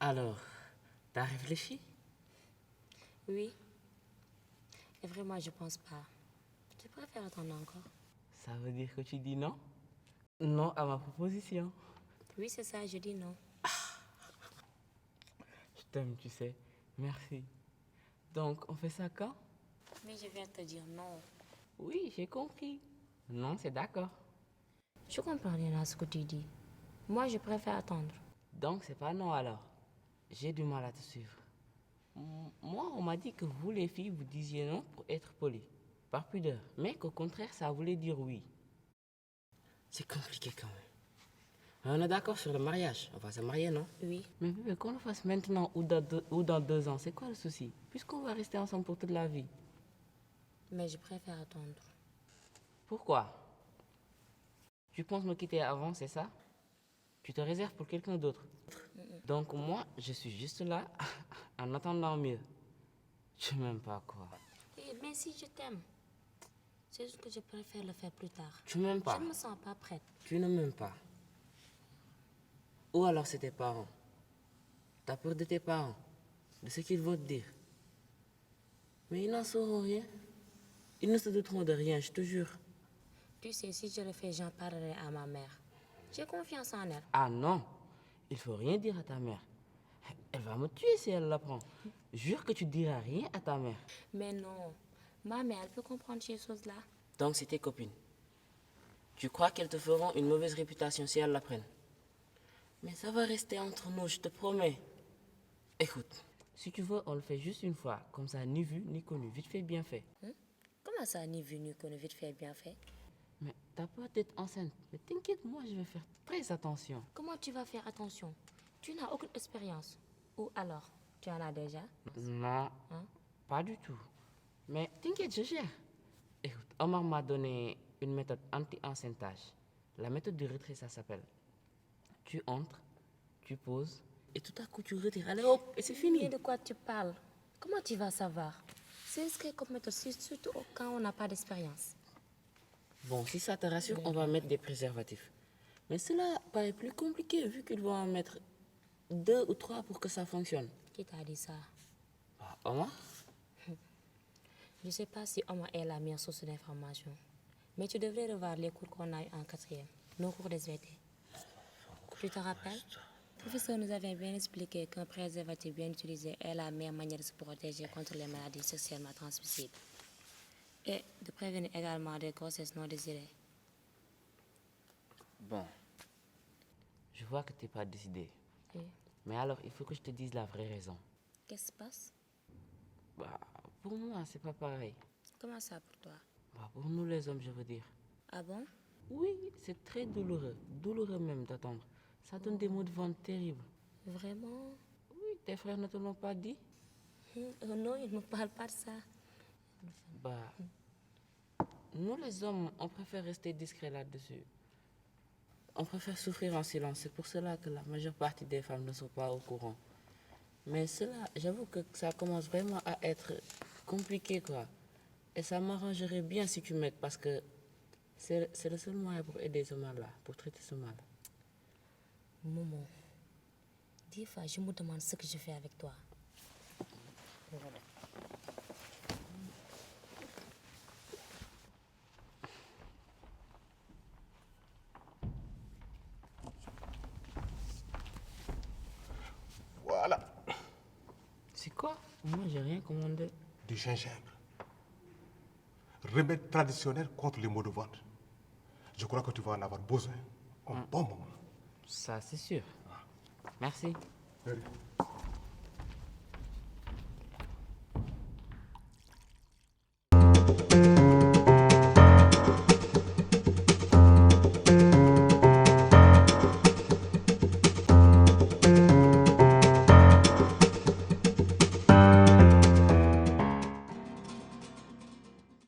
Alors, t'as réfléchi? Oui. Et vraiment, je pense pas. Je préfère attendre encore. Ça veut dire que tu dis non? Non à ma proposition. Oui, c'est ça, je dis non. Je t'aime, tu sais. Merci. Donc, on fait ça quand? Mais je viens te dire non. Oui, j'ai compris. Non, c'est d'accord. Je comprends rien à ce que tu dis. Moi, je préfère attendre. Donc, c'est pas non alors. J'ai du mal à te suivre. Moi, on m'a dit que vous, les filles, vous disiez non pour être poli, par pudeur. Mais qu'au contraire, ça voulait dire oui. C'est compliqué quand même. On est d'accord sur le mariage. On va se marier, non? Oui. Mais bébé, qu'on le fasse maintenant ou dans 2 ans, c'est quoi le souci? Puisqu'on va rester ensemble pour toute la vie. Mais je préfère attendre. Pourquoi? Tu penses me quitter avant, c'est ça? Tu te réserves pour quelqu'un d'autre. Donc moi, je suis juste là en attendant mieux. Tu m'aimes pas, quoi. Mais si je t'aime, c'est juste que je préfère le faire plus tard. Tu m'aimes pas. Je ne me sens pas prête. Tu ne m'aimes pas. Ou alors c'est tes parents. T'as peur de tes parents, de ce qu'ils vont te dire. Mais ils n'en sauront rien. Ils ne se douteront de rien, je te jure. Tu sais, si je le fais, j'en parlerai à ma mère. J'ai confiance en elle. Ah non, il faut rien dire à ta mère. Elle va me tuer si elle l'apprend. Jure que tu diras rien à ta mère. Mais non, ma mère, elle peut comprendre ces choses-là. Donc c'est tes copines. Tu crois qu'elles te feront une mauvaise réputation si elles l'apprennent? Mais ça va rester entre nous, je te promets. Écoute, si tu veux, on le fait juste une fois. Comme ça, ni vu, ni connu. Vite fait, bien fait. Comment ça, ni vu, ni connu, vite fait, bien fait? Mais t'as peur d'être enceinte. Mais t'inquiète, moi, je vais faire très attention. Comment tu vas faire attention? Tu n'as aucune expérience. Ou alors, tu en as déjà? Non, Hein? pas du tout. Mais t'inquiète, je gère. Écoute, Omar m'a donné une méthode anti-enceintage. La méthode du retrait, ça s'appelle. Tu entres, tu poses, et tout à coup tu retires. Allez hop, et c'est fini. Mais de quoi tu parles? Comment tu vas savoir? C'est risqué comme méthode, surtout quand on n'a pas d'expérience. Bon, si ça te rassure, on va mettre des préservatifs. Mais cela paraît plus compliqué vu qu'ils vont en mettre 2 ou 3 pour que ça fonctionne. Qui t'a dit ça? Ah, Omar? Je ne sais pas si Omar est la meilleure source d'information. Mais tu devrais revoir les cours qu'on a eu en 4e, nos cours SVT. Tu te rappelles? Le professeur nous avait bien expliqué qu'un préservatif bien utilisé est la meilleure manière de se protéger contre les maladies sexuellement transmissibles. Et de prévenir également des grossesses non désirées. Bon, je vois que tu n'es pas décidé. Et Mais alors, il faut que je te dise la vraie raison. qu'est-ce qui se passe? Bah, pour moi, c'est pas pareil. Comment ça pour toi? Bah, pour nous les hommes, je veux dire. Ah bon? Oui, c'est très douloureux. Douloureux même d'attendre. Ça donne des maux de ventre terribles. Vraiment? Oui, tes frères ne te l'ont pas dit? Non, il ne me parle pas de ça. Bah, nous les hommes, on préfère rester discret là-dessus. On préfère souffrir en silence. C'est pour cela que la majeure partie des femmes ne sont pas au courant. Mais cela, j'avoue que ça commence vraiment à être compliqué, quoi. Et ça m'arrangerait bien si tu m'aides parce que c'est le seul moyen pour aider ce mal-là, pour traiter ce mal. Maman, des fois, je me demande ce que je fais avec toi. Voilà, C'est quoi? Moi, j'ai rien commandé. du gingembre. Remède traditionnel contre les maux de ventre. Je crois que tu vas en avoir besoin. Un bon moment. Ça, c'est sûr. Merci. Allez.